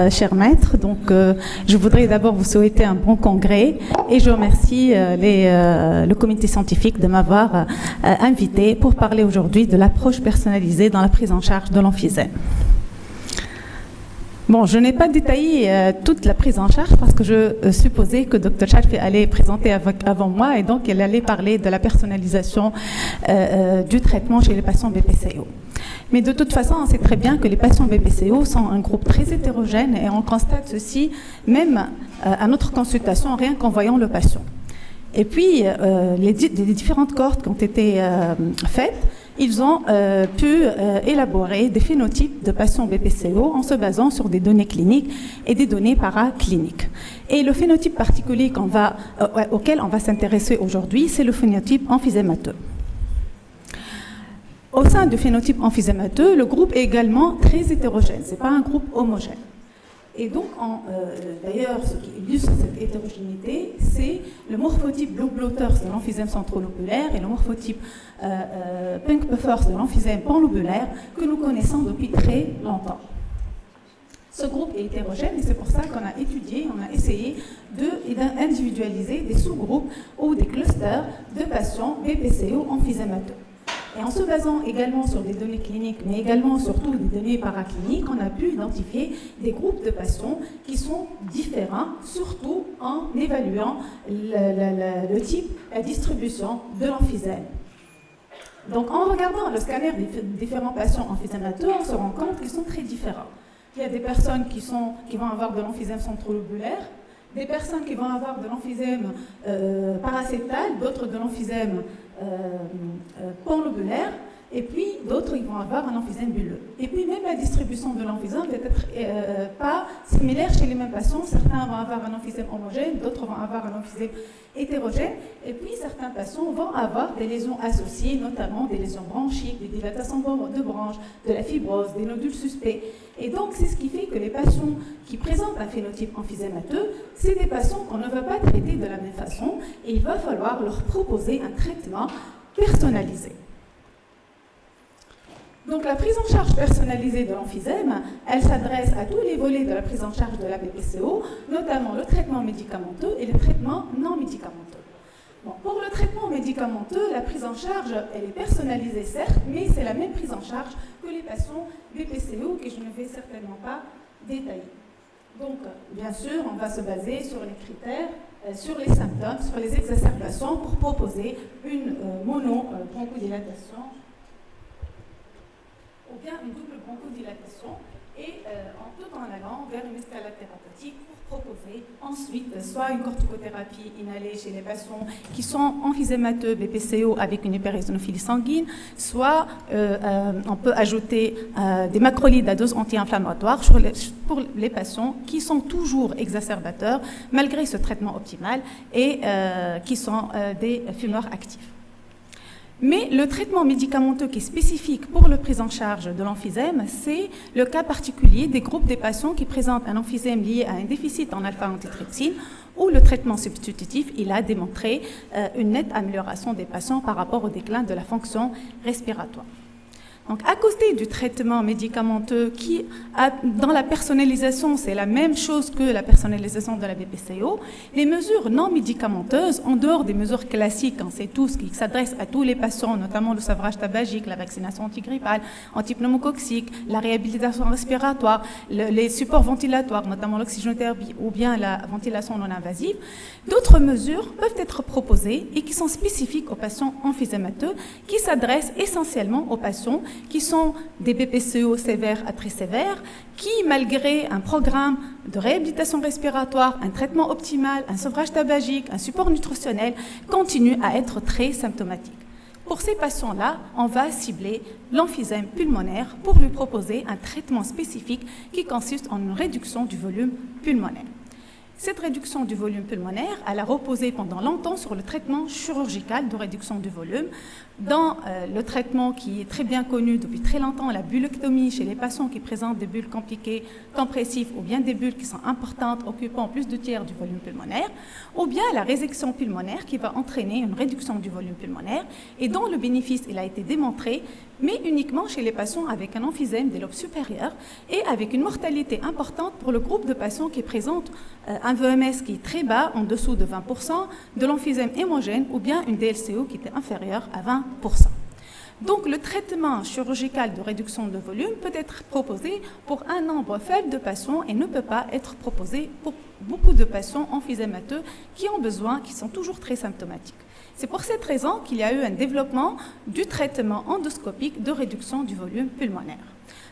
chers maîtres. Donc, je voudrais d'abord vous souhaiter un bon congrès et je remercie le comité scientifique de m'avoir invité pour parler aujourd'hui de l'approche personnalisée dans la prise en charge de l'emphysème. Bon, je n'ai pas détaillé toute la prise en charge parce que je supposais que Dr Charfi allait présenter avant moi et donc elle allait parler de la personnalisation du traitement chez les patients BPCO. Mais de toute façon, on sait très bien que les patients BPCO sont un groupe très hétérogène et on constate ceci même à notre consultation, rien qu'en voyant le patient. Et puis, les différentes cohortes qui ont été faites, ils ont pu élaborer des phénotypes de patients BPCO en se basant sur des données cliniques et des données paracliniques. Et le phénotype particulier auquel on va s'intéresser aujourd'hui, c'est le phénotype emphysémateux. Au sein du phénotype emphysémateux, le groupe est également très hétérogène, ce n'est pas un groupe homogène. Et donc, d'ailleurs, ce qui illustre cette hétérogénéité, c'est le morphotype Blue Blotters de l'emphysème centrolobulaire et le morphotype Pink Puffers de l'emphysème panlobulaire que nous connaissons depuis très longtemps. Ce groupe est hétérogène et c'est pour ça qu'on a étudié, on a essayé d'individualiser des sous-groupes ou des clusters de patients BPCO emphysémateux. Et en se basant également sur des données cliniques, mais également surtout des données paracliniques, on a pu identifier des groupes de patients qui sont différents, surtout en évaluant le type, la distribution de l'emphysème. Donc en regardant le scanner des différents patients emphysémateux, on se rend compte qu'ils sont très différents. Il y a des personnes qui vont avoir de l'emphysème centrolobulaire, des personnes qui vont avoir de l'emphysème paracétal, d'autres de l'emphysème panlobulaire, et puis d'autres ils vont avoir un emphysème bulleux. Et puis même la distribution de l'emphysème va être pas similaire chez les mêmes patients. Certains vont avoir un emphysème homogène, d'autres vont avoir un emphysème hétérogène, et puis certains patients vont avoir des lésions associées, notamment des lésions bronchiques, des dilatations de branches, de la fibrose, des nodules suspects. Et donc c'est ce qui fait que les patients qui présentent un phénotype emphysémateux, c'est des patients qu'on ne va pas traiter de la même façon, et il va falloir leur proposer un traitement personnalisé. Donc la prise en charge personnalisée de l'emphysème, elle s'adresse à tous les volets de la prise en charge de la BPCO, notamment le traitement médicamenteux et le traitement non médicamenteux. Bon, pour le traitement médicamenteux, la prise en charge, elle est personnalisée certes, mais c'est la même prise en charge que les patients BPCO que je ne vais certainement pas détailler. Donc, bien sûr, on va se baser sur les critères, sur les symptômes, sur les exacerbations pour proposer une mono-bronchodilatation ou bien une double bronchodilatation et tout en allant vers une escalade thérapeutique pour proposer ensuite soit une corticothérapie inhalée chez les patients qui sont emphysémateux BPCO avec une hyperéosinophilie sanguine, soit on peut ajouter des macrolides à dose anti-inflammatoire pour les patients qui sont toujours exacerbateurs malgré ce traitement optimal et qui sont des fumeurs actifs. Mais le traitement médicamenteux qui est spécifique pour la prise en charge de l'emphysème, c'est le cas particulier des groupes des patients qui présentent un emphysème lié à un déficit en alpha-antitrypsine où le traitement substitutif, il a démontré une nette amélioration des patients par rapport au déclin de la fonction respiratoire. Donc, à côté du traitement médicamenteux qui, dans la personnalisation, c'est la même chose que la personnalisation de la BPCO, les mesures non médicamenteuses, en dehors des mesures classiques, on sait tous, qui s'adressent à tous les patients, notamment le sevrage tabagique, la vaccination antigrippale, antipneumococcique, la réhabilitation respiratoire, les supports ventilatoires, notamment l'oxygénothérapie ou bien la ventilation non invasive, d'autres mesures peuvent être proposées et qui sont spécifiques aux patients emphysémateux, qui s'adressent essentiellement aux patients qui sont des BPCO sévères à très sévères, qui, malgré un programme de réhabilitation respiratoire, un traitement optimal, un sevrage tabagique, un support nutritionnel, continuent à être très symptomatiques. Pour ces patients-là, on va cibler l'emphysème pulmonaire pour lui proposer un traitement spécifique qui consiste en une réduction du volume pulmonaire. Cette réduction du volume pulmonaire, elle a reposé pendant longtemps sur le traitement chirurgical de réduction du volume. Dans le traitement qui est très bien connu depuis très longtemps, la bullectomie chez les patients qui présentent des bulles compliquées, compressives, ou bien des bulles qui sont importantes, occupant plus de tiers du volume pulmonaire, ou bien la résection pulmonaire qui va entraîner une réduction du volume pulmonaire et dont le bénéfice il a été démontré, mais uniquement chez les patients avec un emphysème des lobes supérieurs et avec une mortalité importante pour le groupe de patients qui présentent un VMS qui est très bas, en dessous de 20%, de l'emphysème hémogène ou bien une DLCO qui était inférieure à 20%. Donc, le traitement chirurgical de réduction de volume peut être proposé pour un nombre faible de patients et ne peut pas être proposé pour beaucoup de patients emphysémateux qui ont besoin, qui sont toujours très symptomatiques. C'est pour cette raison qu'il y a eu un développement du traitement endoscopique de réduction du volume pulmonaire.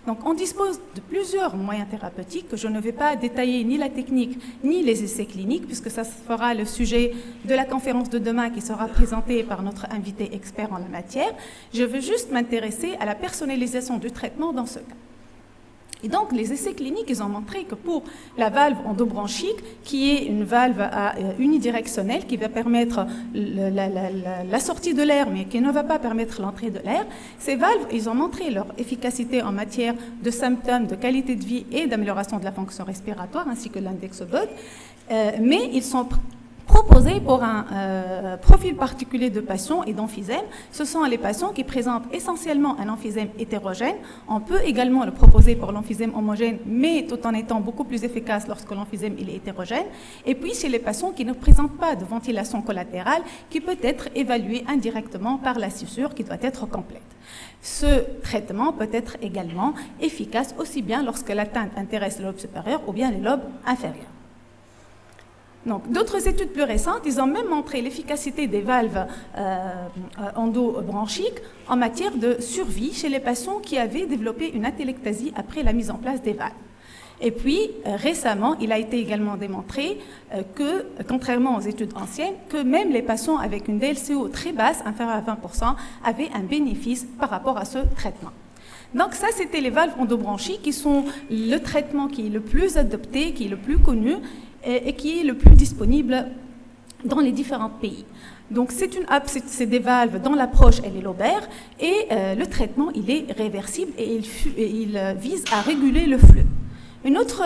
Donc, on dispose de plusieurs moyens thérapeutiques que je ne vais pas détailler ni la technique ni les essais cliniques puisque ça fera le sujet de la conférence de demain qui sera présentée par notre invité expert en la matière. Je veux juste m'intéresser à la personnalisation du traitement dans ce cas. Et donc, les essais cliniques, ils ont montré que pour la valve endobronchique, qui est une valve unidirectionnelle qui va permettre la sortie de l'air, mais qui ne va pas permettre l'entrée de l'air, ces valves, ils ont montré leur efficacité en matière de symptômes, de qualité de vie et d'amélioration de la fonction respiratoire, ainsi que l'index BOD, mais ils sont proposés pour un profil particulier de patients et d'emphysème. Ce sont les patients qui présentent essentiellement un emphysème hétérogène. On peut également le proposer pour l'emphysème homogène, mais tout en étant beaucoup plus efficace lorsque l'emphysème est hétérogène. Et puis, chez les patients qui ne présentent pas de ventilation collatérale, qui peut être évaluée indirectement par la scissure qui doit être complète. Ce traitement peut être également efficace aussi bien lorsque l'atteinte intéresse le lobe supérieur ou bien les lobes inférieurs. Donc, d'autres études plus récentes, ils ont même montré l'efficacité des valves endobronchiques en matière de survie chez les patients qui avaient développé une atélectasie après la mise en place des valves. Et puis, récemment, il a été également démontré que, contrairement aux études anciennes, que même les patients avec une DLCO très basse, inférieure à 20%, avaient un bénéfice par rapport à ce traitement. Donc ça, c'était les valves endobronchiques qui sont le traitement qui est le plus adopté, qui est le plus connu, et qui est le plus disponible dans les différents pays. Donc c'est des valves dont l'approche elle est lobaire et le traitement il est réversible et il vise à réguler le flux. Une autre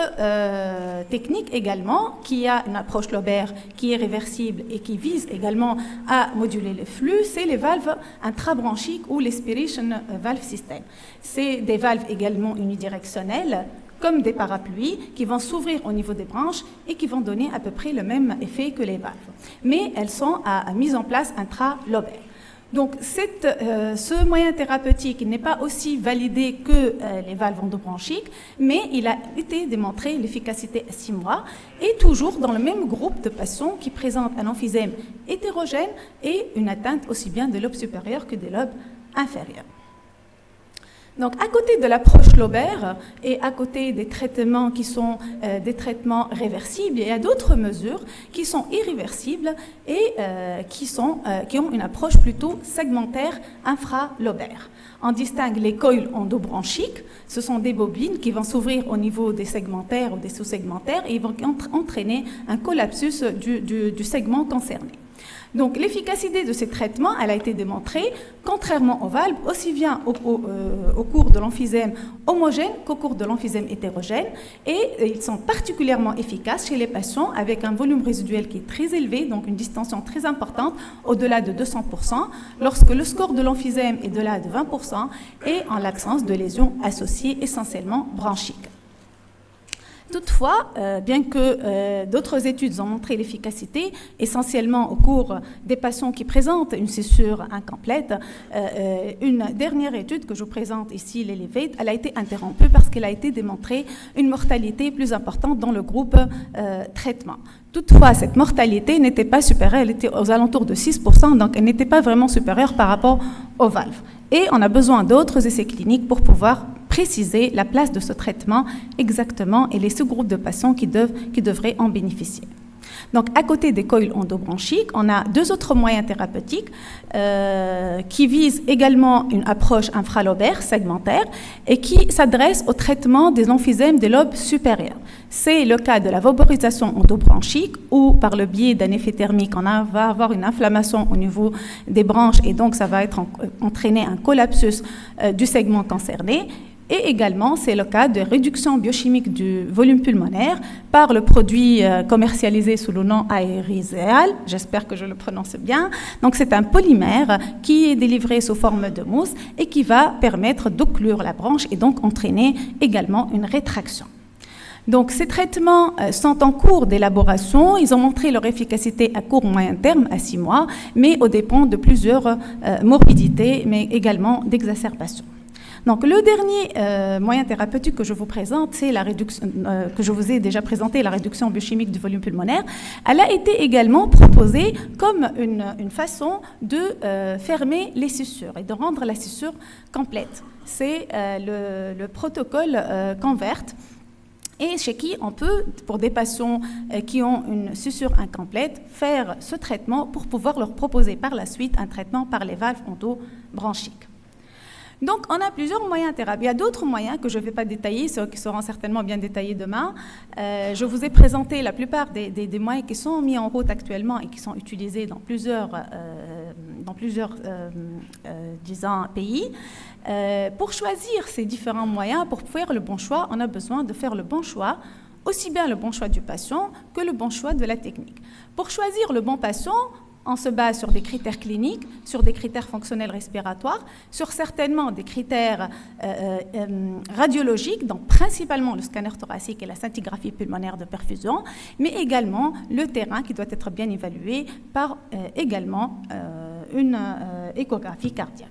technique également qui a une approche lobaire qui est réversible et qui vise également à moduler le flux, c'est les valves intrabronchiques ou l'aspiration valve system. C'est des valves également unidirectionnelles comme des parapluies qui vont s'ouvrir au niveau des branches et qui vont donner à peu près le même effet que les valves. Mais elles sont à mise en place intralobaire. Donc, ce moyen thérapeutique n'est pas aussi validé que les valves endobronchiques, mais il a été démontré l'efficacité à 6 mois et toujours dans le même groupe de patients qui présentent un emphysème hétérogène et une atteinte aussi bien des lobes supérieurs que des lobes inférieurs. Donc, à côté de l'approche lobaire et à côté des traitements qui sont des traitements réversibles, il y a d'autres mesures qui sont irréversibles et qui ont une approche plutôt segmentaire infralobaire. On distingue les coils endobronchiques, ce sont des bobines qui vont s'ouvrir au niveau des segmentaires ou des sous-segmentaires et ils vont entraîner un collapsus du segment concerné. Donc, l'efficacité de ces traitements, elle a été démontrée, contrairement aux valves, aussi bien au cours de l'emphysème homogène qu'au cours de l'emphysème hétérogène, et ils sont particulièrement efficaces chez les patients avec un volume résiduel qui est très élevé, donc une distension très importante, au-delà de 200%, lorsque le score de l'emphysème est de-delà de 20% et en l'absence de lésions associées essentiellement bronchiques. Toutefois, bien que d'autres études ont montré l'efficacité, essentiellement au cours des patients qui présentent une scissure incomplète, une dernière étude que je vous présente ici, l'Elevate, elle a été interrompue parce qu'elle a été démontrée une mortalité plus importante dans le groupe traitement. Toutefois, cette mortalité n'était pas supérieure, elle était aux alentours de 6%, donc elle n'était pas vraiment supérieure par rapport aux valves. Et on a besoin d'autres essais cliniques pour pouvoir préciser la place de ce traitement exactement et les sous-groupes de patients qui devraient en bénéficier. Donc, à côté des coils endobronchiques, on a deux autres moyens thérapeutiques qui visent également une approche infralobaire, segmentaire, et qui s'adressent au traitement des emphysèmes des lobes supérieurs. C'est le cas de la vaporisation endobronchique, où par le biais d'un effet thermique, on va avoir une inflammation au niveau des branches, et donc ça va entraîner un collapsus du segment concerné. Et également, c'est le cas de réduction biochimique du volume pulmonaire par le produit commercialisé sous le nom Aerizeal, j'espère que je le prononce bien. Donc, c'est un polymère qui est délivré sous forme de mousse et qui va permettre d'occlure la branche et donc entraîner également une rétraction. Donc, ces traitements sont en cours d'élaboration. Ils ont montré leur efficacité à court moyen terme, à 6 mois, mais aux dépens de plusieurs morbidités, mais également d'exacerbations. Donc, le dernier moyen thérapeutique que je vous présente, c'est la réduction, que je vous ai déjà présenté, la réduction biochimique du volume pulmonaire. Elle a été également proposée comme une façon de fermer les scissures et de rendre la scissure complète. C'est le protocole Convert, et chez qui on peut, pour des patients qui ont une scissure incomplète, faire ce traitement pour pouvoir leur proposer par la suite un traitement par les valves endobronchiques. Donc, on a plusieurs moyens thérapeutiques. Il y a d'autres moyens que je ne vais pas détailler, ceux qui seront certainement bien détaillés demain. Je vous ai présenté la plupart des moyens qui sont mis en route actuellement et qui sont utilisés dans plusieurs disons, pays. Pour choisir ces différents moyens, pour faire le bon choix, on a besoin de faire le bon choix, aussi bien le bon choix du patient que le bon choix de la technique. Pour choisir le bon patient, on se base sur des critères cliniques, sur des critères fonctionnels respiratoires, sur certainement des critères radiologiques, donc principalement le scanner thoracique et la scintigraphie pulmonaire de perfusion, mais également le terrain qui doit être bien évalué par également une échographie cardiaque.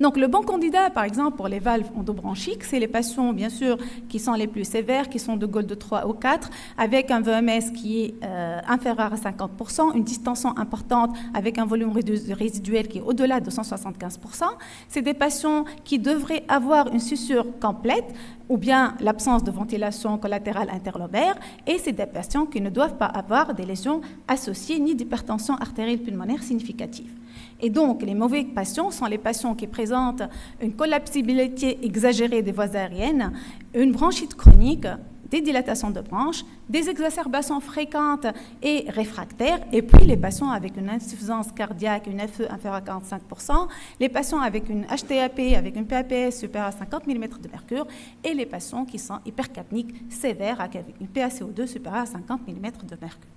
Donc, le bon candidat, par exemple, pour les valves endobronchiques, c'est les patients, bien sûr, qui sont les plus sévères, qui sont de Gold 3 ou 4, avec un VMS qui est inférieur à 50%, une distension importante avec un volume résiduel qui est au-delà de 175%. C'est des patients qui devraient avoir une suture complète ou bien l'absence de ventilation collatérale interlobaire, et c'est des patients qui ne doivent pas avoir des lésions associées ni d'hypertension artérielle pulmonaire significative. Et donc, les mauvais patients sont les patients qui présentent une collapsibilité exagérée des voies aériennes, une bronchite chronique, des dilatations de branches, des exacerbations fréquentes et réfractaires, et puis les patients avec une insuffisance cardiaque, une FE inférieure à 45%, les patients avec une HTAP, avec une PAPS supérieure à 50 mm de mercure, et les patients qui sont hypercapniques sévères avec une PaCO2 supérieure à 50 mm de mercure.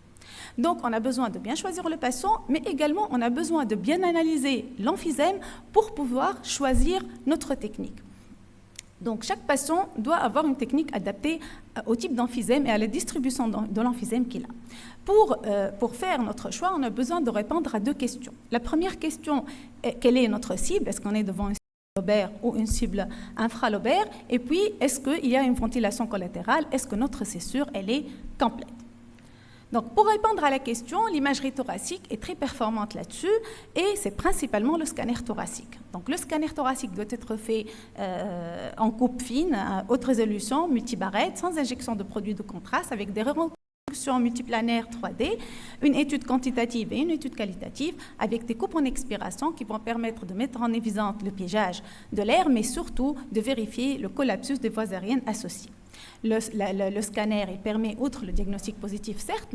Donc, on a besoin de bien choisir le patient, mais également, on a besoin de bien analyser l'emphysème pour pouvoir choisir notre technique. Donc, chaque patient doit avoir une technique adaptée au type d'emphysème et à la distribution de l'emphysème qu'il a. Pour faire notre choix, on a besoin de répondre à deux questions. La première question est quelle est notre cible? Est-ce qu'on est devant une cible lobaire ou une cible infralobaire? Et puis, est-ce qu'il y a une ventilation collatérale? Est-ce que notre scissure, elle est complète? Donc, pour répondre à la question, l'imagerie thoracique est très performante là-dessus et c'est principalement le scanner thoracique. Donc, le scanner thoracique doit être fait en coupe fine, à haute résolution, multibarrette, sans injection de produits de contraste, avec des reconstructions multiplanaires 3D, une étude quantitative et une étude qualitative, avec des coupes en expiration qui vont permettre de mettre en évidence le piégeage de l'air, mais surtout de vérifier le collapsus des voies aériennes associées. Le scanner il permet, outre le diagnostic positif, certes,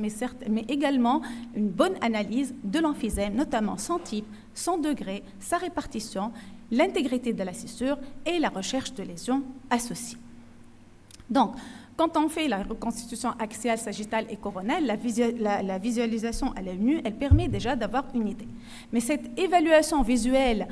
mais également une bonne analyse de l'emphysème, notamment son type, son degré, sa répartition, l'intégrité de la scissure et la recherche de lésions associées. Donc, quand on fait la reconstitution axiale, sagittale et coronale, la visualisation à l'œil nu, elle permet déjà d'avoir une idée. Mais cette évaluation visuelle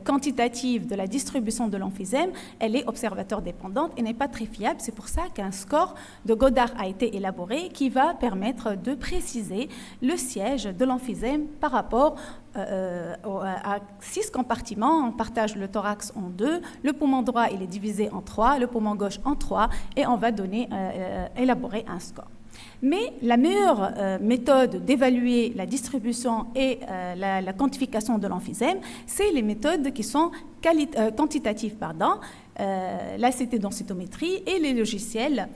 quantitative de la distribution de l'emphysème, elle est observateur dépendante et n'est pas très fiable. C'est pour ça qu'un score de Goddard a été élaboré qui va permettre de préciser le siège de l'emphysème par rapport à 6 compartiments. On partage le thorax en 2, le poumon droit il est divisé en 3, le poumon gauche en 3 et on va élaborer un score. Mais la meilleure méthode d'évaluer la distribution et la quantification de l'emphysème, c'est les méthodes qui sont quantitatives, la CT densitométrie et les logiciels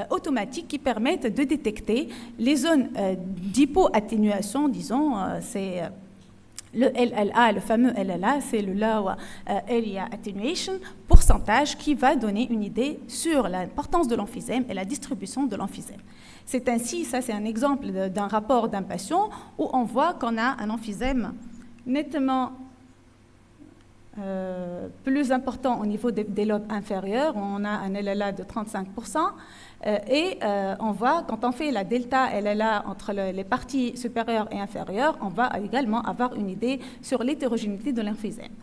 automatiques qui permettent de détecter les zones d'hypoatténuation, disons, c'est le LLA, le fameux LLA, c'est le Low Area Attenuation, pourcentage qui va donner une idée sur l'importance de l'emphysème et la distribution de l'emphysème. C'est ainsi, ça c'est un exemple d'un rapport d'un patient où on voit qu'on a un emphysème nettement plus important au niveau des lobes inférieurs. On a un LLA de 35%. Et on voit, quand on fait la delta LLA entre les parties supérieures et inférieures, on va également avoir une idée sur l'hétérogénéité de l'emphysème.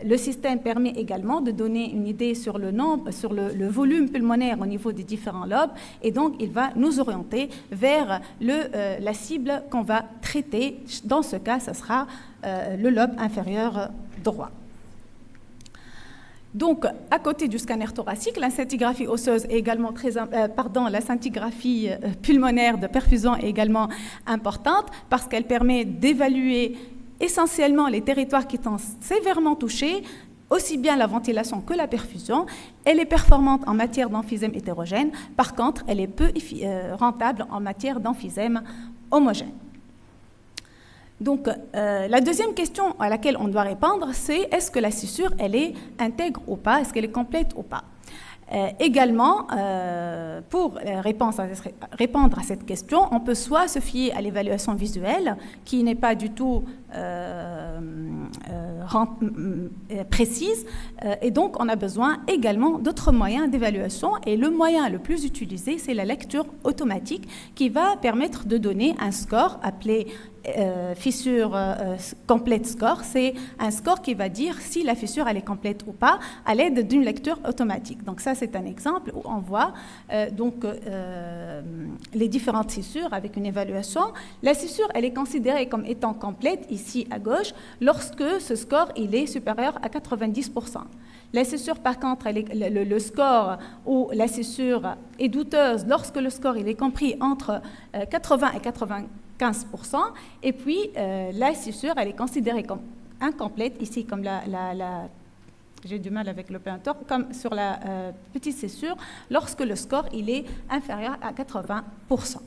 Le système permet également de donner une idée sur le nombre, sur le volume pulmonaire au niveau des différents lobes, et donc il va nous orienter vers la cible qu'on va traiter. Dans ce cas, ce sera le lobe inférieur droit. Donc, à côté du scanner thoracique, la scintigraphie osseuse est également la scintigraphie pulmonaire de perfusion est également importante parce qu'elle permet d'évaluer essentiellement les territoires qui sont sévèrement touchés, aussi bien la ventilation que la perfusion. Elle est performante en matière d'emphysème hétérogène. Par contre, elle est peu rentable en matière d'emphysème homogène. Donc, la deuxième question à laquelle on doit répondre, c'est est-ce que la scissure, elle est intègre ou pas, est-ce qu'elle est complète ou pas. Également, pour répondre à cette question, on peut soit se fier à l'évaluation visuelle, qui n'est pas du tout précise, et donc on a besoin également d'autres moyens d'évaluation, et le moyen le plus utilisé, c'est la lecture automatique, qui va permettre de donner un score appelé fissure complète score. C'est un score qui va dire si la fissure elle est complète ou pas à l'aide d'une lecture automatique. Donc ça c'est un exemple où on voit les différentes fissures avec une évaluation. La fissure elle est considérée comme étant complète ici à gauche lorsque ce score il est supérieur à 90%. La scissure, par contre, le score où la scissure est douteuse lorsque le score il est compris entre 80 et 95%, et puis la scissure, elle est considérée comme incomplète, ici comme j'ai du mal avec le pointeur, comme sur la petite scissure, lorsque le score il est inférieur à 80%.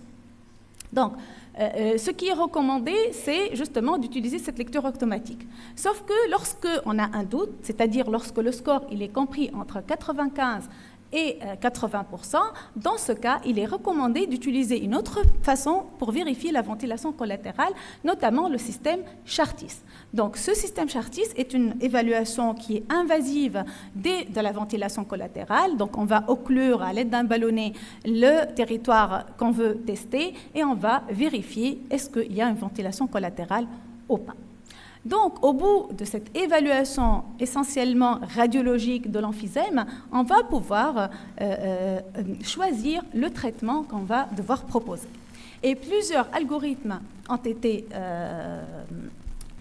Donc, ce qui est recommandé, c'est justement d'utiliser cette lecture automatique. Sauf que lorsque on a un doute, c'est-à-dire lorsque le score il est compris entre 95 et 80%, dans ce cas, il est recommandé d'utiliser une autre façon pour vérifier la ventilation collatérale, notamment le système Chartis. Donc, ce système Chartis est une évaluation qui est invasive de la ventilation collatérale. Donc, on va occlure à l'aide d'un ballonnet le territoire qu'on veut tester et on va vérifier est-ce qu'il y a une ventilation collatérale ou pas. Donc, au bout de cette évaluation essentiellement radiologique de l'emphysème, on va pouvoir choisir le traitement qu'on va devoir proposer. Et plusieurs algorithmes ont été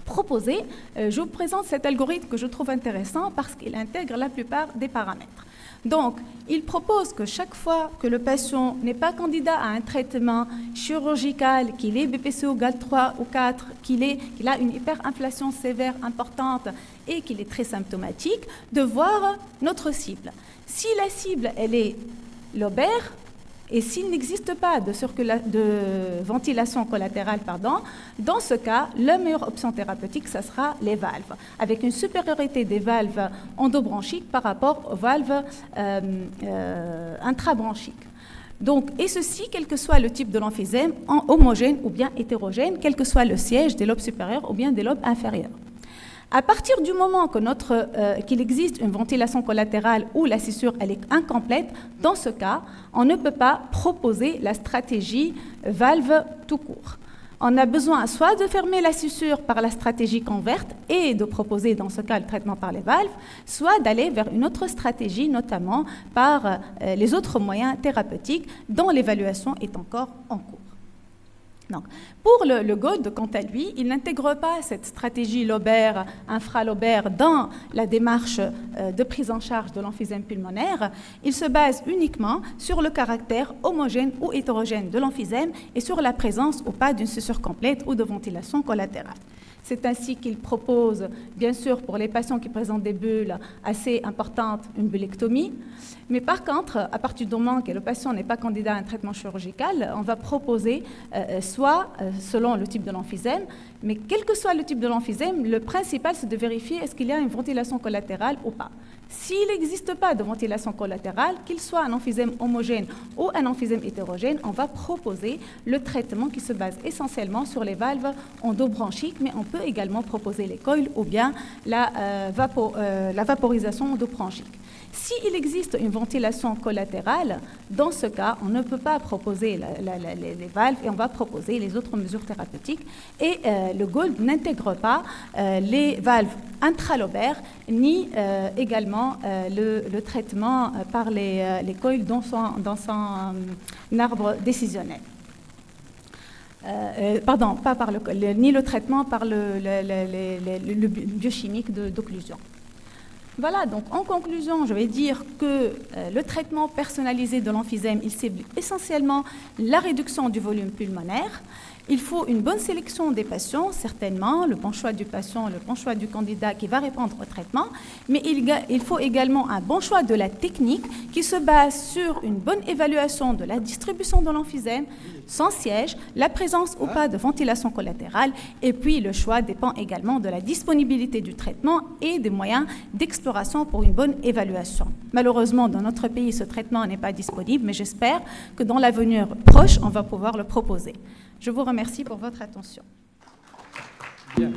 proposés. Je vous présente cet algorithme que je trouve intéressant parce qu'il intègre la plupart des paramètres. Donc, il propose que chaque fois que le patient n'est pas candidat à un traitement chirurgical, qu'il est BPCO GAL3 ou 4, qu'il a une hyperinflation sévère importante et qu'il est très symptomatique, de voir notre cible. Si la cible, elle est lobaire, et s'il n'existe pas de ventilation collatérale, dans ce cas, la meilleure option thérapeutique, ce sera les valves, avec une supériorité des valves endobronchiques par rapport aux valves intrabronchiques. Donc, et ceci, quel que soit le type de l'emphysème, homogène ou bien hétérogène, quel que soit le siège des lobes supérieurs ou bien des lobes inférieurs. À partir du moment qu'il existe une ventilation collatérale où la scissure elle est incomplète, dans ce cas, on ne peut pas proposer la stratégie valve tout court. On a besoin soit de fermer la scissure par la stratégie converte et de proposer dans ce cas le traitement par les valves, soit d'aller vers une autre stratégie, notamment par les autres moyens thérapeutiques dont l'évaluation est encore en cours. Donc, pour le GOLD, quant à lui, il n'intègre pas cette stratégie lobaire, infralobaire dans la démarche de prise en charge de l'emphysème pulmonaire. Il se base uniquement sur le caractère homogène ou hétérogène de l'emphysème et sur la présence ou pas d'une suture complète ou de ventilation collatérale. C'est ainsi qu'il propose, bien sûr, pour les patients qui présentent des bulles assez importantes, une bullectomie. Mais par contre, à partir du moment que le patient n'est pas candidat à un traitement chirurgical, on va proposer soit selon le type de l'emphysème, mais quel que soit le type de l'emphysème, le principal, c'est de vérifier est-ce qu'il y a une ventilation collatérale ou pas. S'il n'existe pas de ventilation collatérale, qu'il soit un emphysème homogène ou un emphysème hétérogène, on va proposer le traitement qui se base essentiellement sur les valves endobronchiques, mais on peut également proposer les coils ou bien la vaporisation endobronchique. S'il existe une ventilation collatérale, dans ce cas, on ne peut pas proposer les valves et on va proposer les autres mesures thérapeutiques. Et le GOLD n'intègre pas les valves intralobaires ni également le traitement par les coils dans son arbre décisionnel. Pardon, pas par ni le traitement par le biochimique d'occlusion. Voilà, donc en conclusion, je vais dire que le traitement personnalisé de l'emphysème, il cible essentiellement la réduction du volume pulmonaire. Il faut une bonne sélection des patients, certainement, le bon choix du patient, le bon choix du candidat qui va répondre au traitement, mais il faut également un bon choix de la technique qui se base sur une bonne évaluation de la distribution de l'emphysème, son siège, la présence ou pas de ventilation collatérale, et puis le choix dépend également de la disponibilité du traitement et des moyens d'exploration pour une bonne évaluation. Malheureusement, dans notre pays, ce traitement n'est pas disponible, mais j'espère que dans l'avenir proche, on va pouvoir le proposer. Je vous remercie pour votre attention. Bien.